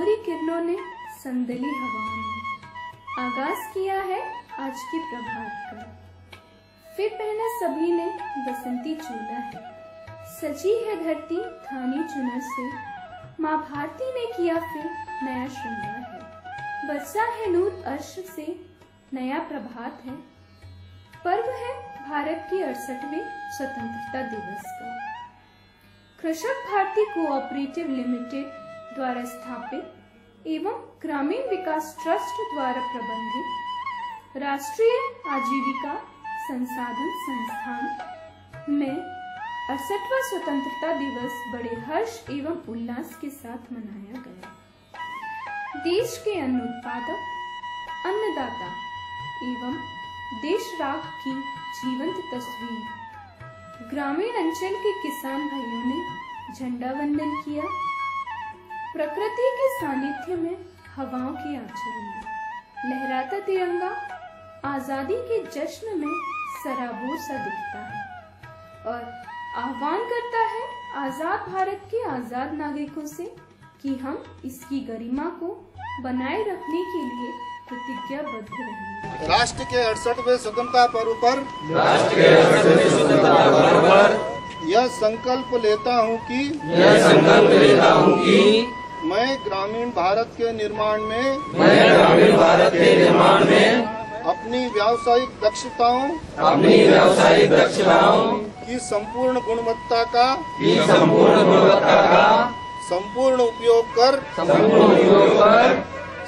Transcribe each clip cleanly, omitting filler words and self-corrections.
भोरी किरणों ने संदली हवाओं में आगाज किया है आज के प्रभात का। फिर पहना सभी ने बसंती चोला है, सजी है धरती धानी चुनर से। माँ भारती ने किया फिर नया श्रृंगार है, बरसा है नूर अर्श से नया प्रभात है। पर्व है भारत की 68वें स्वतंत्रता दिवस का। कृषक भारती कोऑपरेटिव लिमिटेड द्वारा स्थापित एवं ग्रामीण विकास ट्रस्ट द्वारा प्रबंधित राष्ट्रीय आजीविका संसाधन संस्थान में 68वां स्वतंत्रता दिवस बड़े हर्ष एवं उल्लास के साथ मनाया गया। देश के अन्न उत्पादक, अन्नदाता एवं देश राख की जीवंत तस्वीर ग्रामीण अंचल के किसान भाइयों ने झंडा वंदन किया। प्रकृति के सानिध्य में हवाओं के आंचल में लहराता तिरंगा आजादी के जश्न में सराबोर सा दिखता है और आह्वान करता है आजाद भारत के आजाद नागरिकों से कि हम इसकी गरिमा को बनाए रखने के लिए प्रतिज्ञाबद्ध रहेंगे। राष्ट्र के 68वें स्वतंत्रता पर्व पर यह संकल्प लेता हूँ कि मैं ग्रामीण भारत के निर्माण में अपनी व्यावसायिक दक्षताओं की संपूर्ण गुणवत्ता का संपूर्ण उपयोग कर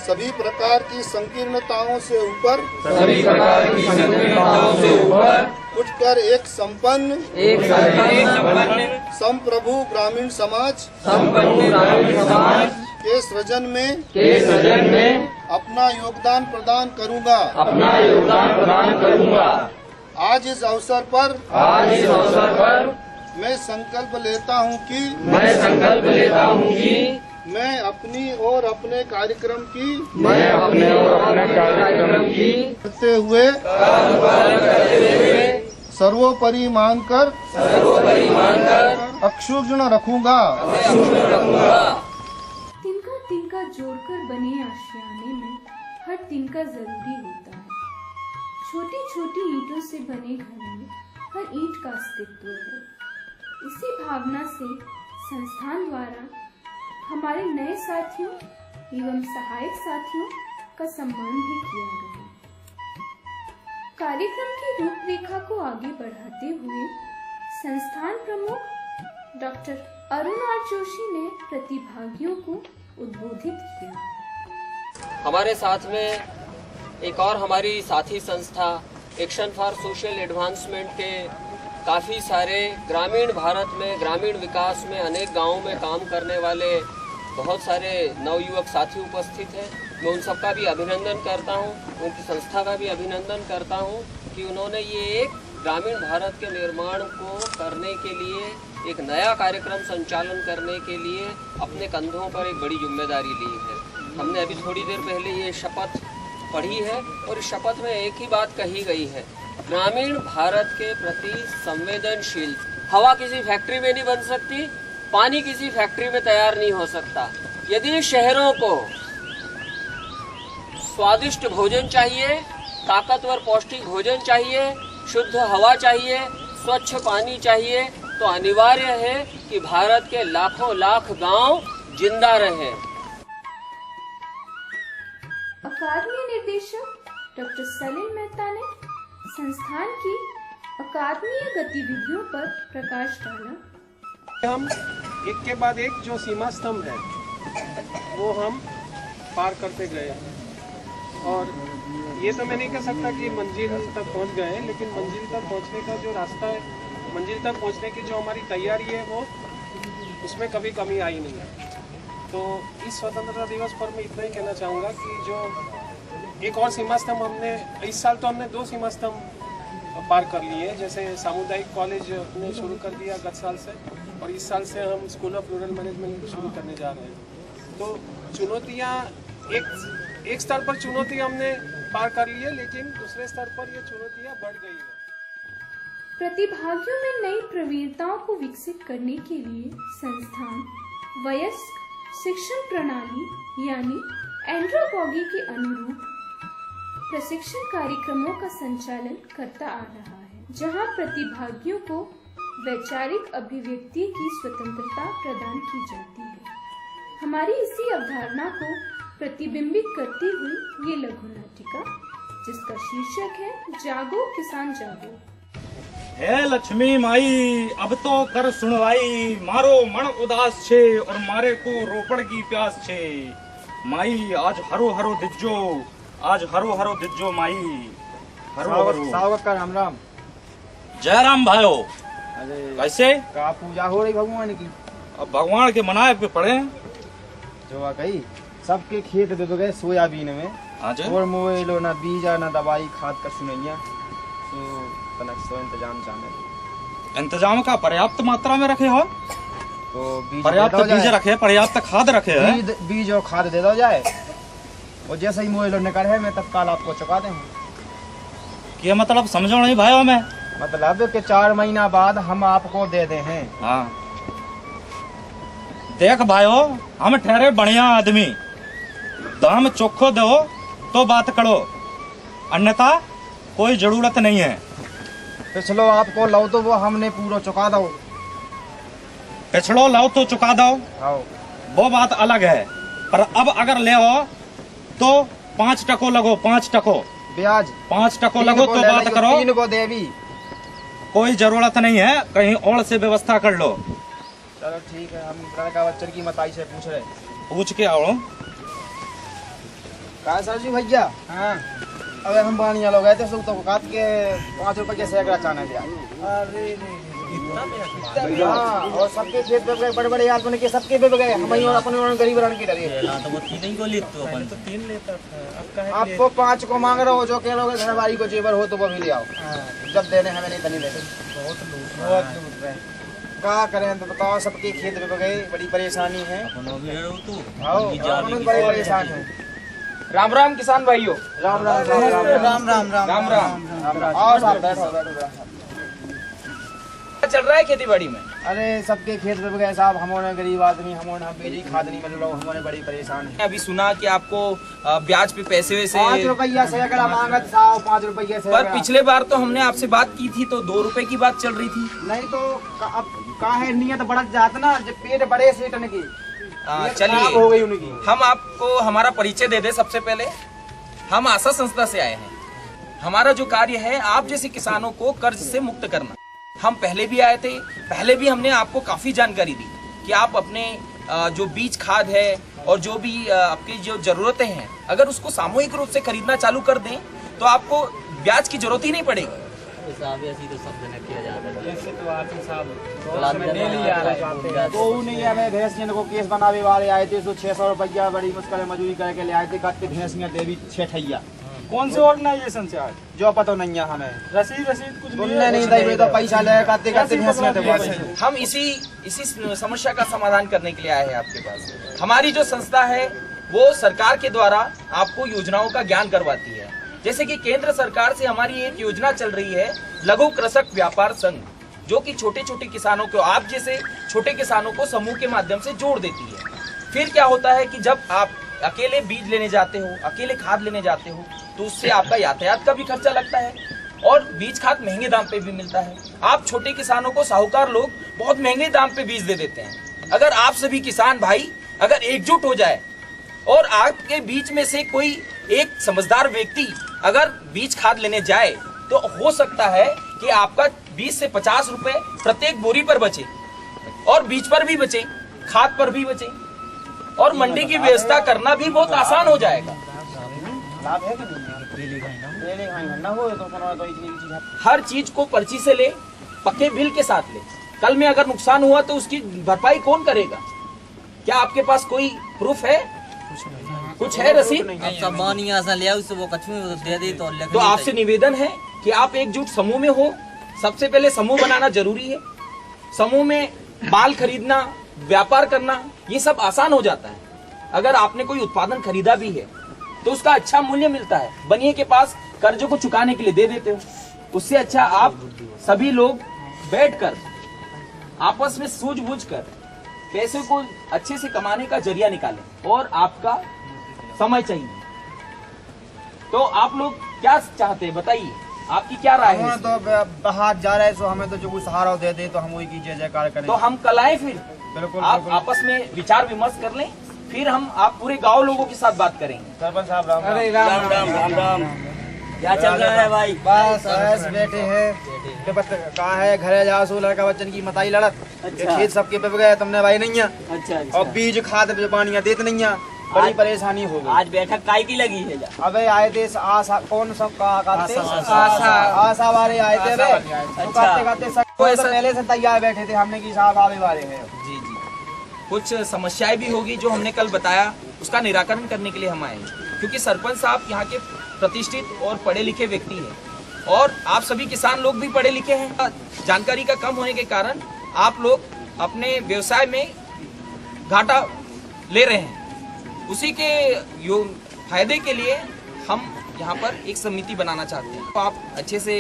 सभी प्रकार की संकीर्णताओं से ऊपर उठकर एक संपन्न संप्रभु ग्रामीण समाज के सृजन में अपना योगदान प्रदान करूंगा। आज इस अवसर पर मैं संकल्प लेता हूं कि मैं अपनी और अपने कार्यक्रम की करते हुए सर्वोपरि मानकर अक्षुण्ण रखूंगा। तिनका तिनका जोड़कर बने आशियाने में हर तिनका जरूरी होता है। छोटी छोटी ईंटों से बने घर में हर ईंट का अस्तित्व है। इसी भावना से संस्थान द्वारा हमारे नए साथियों एवं सहायक साथियों का सम्मान भी किया गया। कार्यक्रम की रूपरेखा को आगे बढ़ाते हुए संस्थान प्रमुख डॉक्टर अरुण आर जोशी ने प्रतिभागियों को उद्बोधित किया। हमारे साथ में एक और हमारी साथी संस्था एक्शन फॉर सोशल एडवांसमेंट के काफ़ी सारे ग्रामीण भारत में ग्रामीण विकास में अनेक गांवों में काम करने वाले बहुत सारे नवयुवक साथी उपस्थित हैं। मैं उन सबका भी अभिनंदन करता हूं, उनकी संस्था का भी अभिनंदन करता हूं कि उन्होंने ये एक ग्रामीण भारत के निर्माण को करने के लिए एक नया कार्यक्रम संचालन करने के लिए अपने कंधों पर एक बड़ी जिम्मेदारी ली है। हमने अभी थोड़ी देर पहले ये शपथ पढ़ी है और इस शपथ में एक ही बात कही गई है, ग्रामीण भारत के प्रति संवेदनशील। हवा किसी फैक्ट्री में नहीं बन सकती, पानी किसी फैक्ट्री में तैयार नहीं हो सकता। यदि शहरों को स्वादिष्ट भोजन चाहिए, ताकतवर पौष्टिक भोजन चाहिए, शुद्ध हवा चाहिए, स्वच्छ पानी चाहिए, तो अनिवार्य है कि भारत के लाखों लाख गांव जिंदा रहे। अकादमी निदेशक डॉक्टर सलीम मेहता ने संस्थान की अकादमीय गतिविधियों पर प्रकाश डाला। हम एक के बाद एक जो सीमा स्तंभ है वो हम पार करते गए और ये तो मैं नहीं कह सकता कि मंजिल तक पहुंच गए हैं, लेकिन मंजिल तक पहुंचने का जो रास्ता है, मंजिल तक पहुंचने की जो हमारी तैयारी है वो उसमें कभी कमी आई नहीं है। तो इस स्वतंत्रता दिवस पर मैं इतना ही कहना चाहूँगा कि जो एक और सीमा स्तंभ हमने इस साल तो हमने 2 सीमा स्तंभ पार कर लिए, जैसे सामुदायिक कॉलेज ने शुरू कर दिया गत साल से और इस साल से हम स्कूल ऑफ रूरल मैनेजमेंट शुरू करने जा रहे हैं। तो चुनौतियाँ एक स्तर पर चुनौती हमने पार कर ली है, लेकिन दूसरे स्तर पर ये चुनौतियाँ बढ़ गई है। प्रतिभागियों में नई प्रवीणताओं को विकसित करने के लिए संस्थान वयस्क शिक्षण प्रणाली यानी एंड्रोपॉगी के अनुरूप प्रशिक्षण कार्यक्रमों का संचालन करता आ रहा है, जहां प्रतिभागियों को वैचारिक अभिव्यक्ति की स्वतंत्रता प्रदान की जाती है। हमारी इसी अवधारणा को प्रतिबिंबित करती हुई ये लघु नाटिका, जिसका शीर्षक है जागो किसान जागो। हे लक्ष्मी माई अब तो कर सुनवाई, मारो मन उदास छे और मारे को रोपड़ की प्यास छे। माई आज हरो हरो दिज्जो, आज हरो हरो दिज्जो माई, हरो हरो। सावक का राम राम। जय राम भाइयों। अरे कैसे? का पूजा हो रही भगवान की? अब भगवान के मनाए पे पड़े जो कही सबके खेत दे गए सोयाबीन में, आज और मोए लो ना बीजा ना दवाई खाद का सुनैया, तो तनक सो इंतजाम चाहे। इंतजाम का पर्याप्त मात्रा में रखे हो? तो बीज पर्याप्त दे दो बीज जाए। रखे, पर्याप्त खाद रखे है। बीज और खाद दे दो जाए, और जैसे ही मोए लो निकल है मैं तत्काल आपको चुका दे। ये मतलब समझो नहीं भाइयों में? मतलब कि 4 महीना बाद हम आपको दे दे हैं। हाँ देख भाइयों, हम ठहरे बढ़िया आदमी, दाम चोखो दो तो बात करो, अन्यथा कोई जरूरत नहीं है। पिछलो आपको लो तो वो हमने पूरा चुका दो। पिछड़ो लो तो चुका दो, आओ वो बात अलग है, पर अब अगर ले हो तो 5 टको लगो, 5 टको ब्याज 5 टको लगो तो बात करो। 3 को देवी। कोई जरूरत नहीं है, कहीं और से व्यवस्था कर लो। चलो ठीक है, हम लड़का बच्चन की मताई से पूछ रहे। पूछ के आओ। कहा सरजू भैया? हाँ अबे हम बानिया लोग गए थे तो काट के 5 रुपए के सैकड़ा चाना दिया। अरे हाँ, और सबके खेत पे गए, बड़े बड़े आदमी के सबके पे गए, हम और अपने गरीब रन के डरे। तो वो 3 को ले तो अपन तो 3 लेता था। आपको 5 को मांग रहे हो, जो कह रहे घरवाली को जेवर हो तो वो भी ले आओ। जब देने हमें नहीं तनी देते। बहुत लूट रहे हैं। क्या करें तो बताओ, सबके खेत पे गए, बड़ी परेशानी है। बड़ी परेशान है। राम राम किसान भाइयों। राम राम राम राम राम राम राम राम। राम राम। आओ साहब बैठो बैठो। क्या चल रहा है खेती बाड़ी में? अरे सबके खेत पे गए साहब, हमारे गरीब आदमी, हमारे हम बीज खाद नहीं मिल रहा, हमारे बड़ी परेशान है। अभी सुना कि आपको ब्याज पे पैसे वैसे 5 रुपया सैकड़ा मांगा साहब, 5 रुपये से। पर पिछले बार तो हमने आपसे बात की थी तो 2 रुपए की बात चल रही थी। नहीं तो अब का है, नियत बढ़त जात ना, जब पेट बड़े से टन की चलिए हो गई उनकी। हम आपको हमारा परिचय दे दे। सबसे पहले हम आशा संस्था से आए हैं। हमारा जो कार्य है आप जैसे किसानों को कर्ज से मुक्त करना। हम पहले भी आए थे, पहले भी हमने आपको काफी जानकारी दी कि आप अपने जो बीज खाद है और जो भी आपकी जो जरूरतें हैं, अगर उसको सामूहिक रूप से खरीदना चालू कर दें तो आपको ब्याज की जरूरत ही नहीं पड़ेगी। तो नहीं हमें भैंसियों को केस बनावे वाले आए थे, तो 600 रुपया बड़ी मुश्किल मजदूरी करके ले आए थे, कत्ते भैंसियां देवी 6 ठैया। कौन से ऑर्गेनाइजेशन से आए? जो पता नहीं है हमें, रसीद कुछ उनने नहीं दी तो पैसा ले कत्ते भैंसियां थे। हम इसी समस्या का समाधान करने के लिए आए हैं आपके पास। हमारी जो संस्था है वो सरकार के द्वारा आपको योजनाओं का ज्ञान करवाती है। जैसे कि केंद्र सरकार से हमारी एक योजना चल रही है, लघु कृषक व्यापार संघ, जो कि छोटे छोटे किसानों को, आप जैसे छोटे किसानों को समूह के माध्यम से जोड़ देती है। फिर क्या होता है कि जब आप अकेले बीज लेने जाते हो, अकेले खाद लेने जाते हो, तो उससे आपका यातायात का भी खर्चा लगता है और बीज खाद महंगे दाम पे भी मिलता है। आप छोटे किसानों को साहूकार लोग बहुत महंगे दाम पे बीज दे देते हैं। अगर आप सभी किसान भाई अगर एकजुट हो जाए और आपके बीच में से कोई एक समझदार व्यक्ति अगर बीज खाद लेने जाए, तो हो सकता है कि आपका 20 से 50 रुपए प्रत्येक बोरी पर बचे और बीज पर भी बचे, खाद पर भी बचे, और मंडी की व्यवस्था करना भी बहुत आसान हो जाएगा। लाभ है कि नहीं? ना हो तो हर चीज को पर्ची से ले, पक्के बिल के साथ ले। कल में अगर नुकसान हुआ तो उसकी भरपाई कौन करेगा? क्या आपके पास कोई प्रूफ है? कुछ है रसीद? तो आपसे निवेदन है कि आप एकजुट समूह में हो। सबसे पहले समूह बनाना जरूरी है। समूह में माल खरीदना, व्यापार करना, ये सब आसान हो जाता है। अगर आपने कोई उत्पादन खरीदा भी है तो उसका अच्छा मूल्य मिलता है। बनिए के पास कर्जों को चुकाने के लिए दे देते हो। उससे अच्छा आप सभी लोग बैठकर आपस में सूझबूझ कर पैसे को अच्छे से कमाने का जरिया निकालें और आपका समय चाहिए। तो आप लोग क्या चाहते हैं बताइए, आपकी क्या राय है? हमें तो बाहर जा रहे हैं, सो हमें तो जो कोई सहारा दे दे तो हम वही की जय जयकार करें। तो हम कल आए फिर बिल्कुल आप बिल्कुल। आपस में विचार विमर्श कर लें, फिर हम आप पूरे गांव लोगों के साथ बात करेंगे। सरपंच साहब राम अरे राम। राम राम। क्या चल रहा है भाई? बस ऐसे बैठे हैं कि कहा है घरे जाओ सो लड़का बच्चन की मताई लड़त। ये खेत सबके पे गए तुमने भाई नहीं है, अच्छा और बीज खाद पानियां देते नहीं है, बड़ी परेशानी हो गई। आज बैठक काय की लगी है? अबे आए थे आशा कौन सब आशा वाले आए थे बे, तो करते करते सब तो पहले से तैयार बैठे थे, हमने की साहब आवे वाले हैं। जी जी, कुछ समस्याएं भी होगी जो हमने कल बताया, उसका निराकरण करने के लिए हम आए हैं। क्योंकि सरपंच साहब यहाँ के प्रतिष्ठित और पढ़े लिखे व्यक्ति हैं और आप सभी किसान लोग भी पढ़े लिखे हैं। जानकारी का कम होने के कारण आप लोग अपने व्यवसाय में घाटा ले रहे हैं, उसी के फायदे के लिए हम यहाँ पर एक समिति बनाना चाहते हैं। तो आप अच्छे से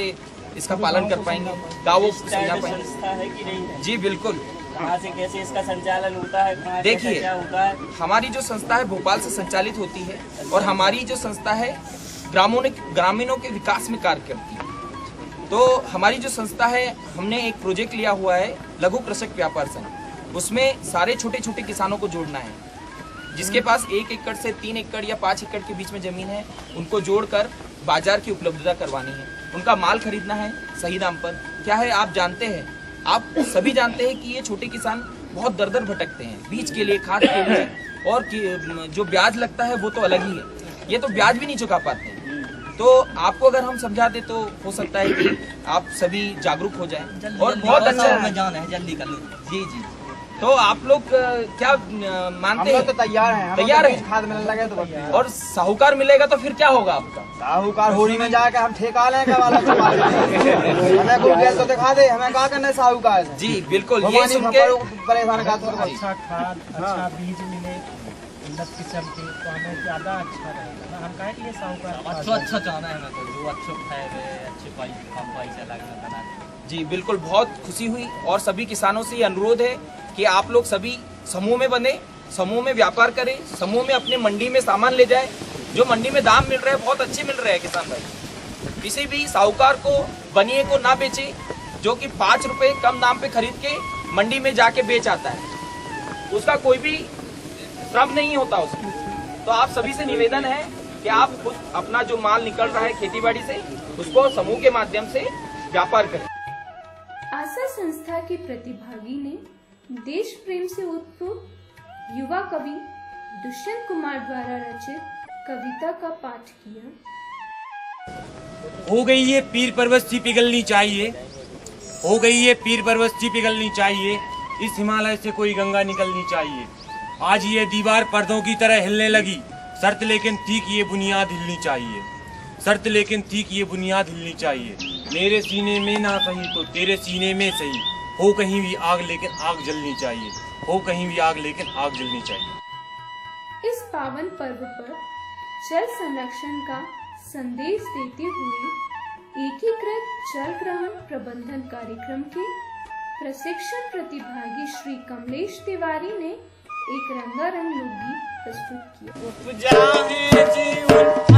इसका पालन कर पाएंगे, गाँवों को समझा पाएंगे। संस्था है कि नहीं है? जी बिल्कुल। कहाँ से कैसे इसका संचालन होता है? कहाँ देखिए, कैसे क्या होता है? हमारी जो संस्था है भोपाल से संचालित होती है और हमारी जो संस्था है ग्रामीणों के विकास में कार्य करती है। तो हमारी जो संस्था है, हमने एक प्रोजेक्ट लिया हुआ है लघु कृषक व्यापार संघ। उसमें सारे छोटे छोटे किसानों को जोड़ना है, जिसके पास 1 एकड़ से 3 एकड़ या 5 एकड़ के बीच में जमीन है, उनको जोड़कर बाजार की उपलब्धता करवानी है, उनका माल खरीदना है सही दाम पर। क्या है, आप जानते हैं, आप सभी जानते हैं कि ये छोटे किसान बहुत दर दर भटकते हैं बीज के लिए, खाद के लिए, और जो ब्याज लगता है वो तो अलग ही है, ये तो ब्याज भी नहीं चुका पाते हैं। तो आपको अगर हम समझा दे तो हो सकता है कि आप सभी जागरूक हो जाएं और बहुत अच्छा जाना है, जल्दी कर लो। जी जी। तो आप लोग क्या मानते हैं? तो तैयार हैं, तैयार हैं? खाद मिलने लगे तो बस। और साहूकार मिलेगा तो फिर क्या होगा आपका? साहूकार होली में जाके हम ठेका लेंगे वाला हमें कोई गैस तो दिखा दे, हमें कहा करना साहूकार से। जी बिल्कुल, ये सुन के परेशान कर दो। अच्छा खाद अच्छा बीज मिले उन्नत किस्म के तो हमें ज्यादा अच्छा रहेगा ना। हम कहे कि ये साहूकार अच्छा चाहना है, मतलब जो अच्छे खाए अच्छे कम पैसा लगना। जी बिल्कुल, बहुत खुशी हुई और सभी किसानों से ये अनुरोध है कि आप लोग सभी समूह में बने, समूह में व्यापार करें, समूह में अपने मंडी में सामान ले जाए। जो मंडी में दाम मिल रहे हैं बहुत अच्छे मिल रहे हैं किसान भाई। किसी भी साहूकार को बनिए को ना बेचे जो कि 5 रुपए कम दाम पे खरीद के मंडी में जाके बेच आता है, उसका कोई भी श्रम नहीं होता उसमें। तो आप सभी से निवेदन है कि आप खुद अपना जो माल निकल रहा है खेती बाड़ी से, उसको समूह के माध्यम से व्यापार करें। आशा संस्था के प्रतिभागी ने देश प्रेम से उत्प्रोत युवा कवि दुष्यंत कुमार द्वारा रचित कविता का पाठ किया। हो गई ये पीर परवस्ती पिघलनी चाहिए, हो गई ये पीर परवस्ती पिघलनी चाहिए, इस हिमालय से कोई गंगा निकलनी चाहिए। आज ये दीवार पर्दों की तरह हिलने लगी, शर्त लेकिन थी कि ये बुनियाद हिलनी चाहिए, शर्त लेकिन थी कि ये बुनियाद हिलनी चाहिए। मेरे सीने में ना सही तो तेरे सीने में सही, हो कहीं भी आग लेकिन आग जलनी चाहिए, हो कहीं भी आग लेकिन आग जलनी चाहिए। इस पावन पर्व पर जल संरक्षण का संदेश देते हुए एकीकृत जल ग्रहण प्रबंधन कार्यक्रम के प्रशिक्षण प्रतिभागी श्री कमलेश तिवारी ने एक रंगारंग लोकगीत प्रस्तुत किया।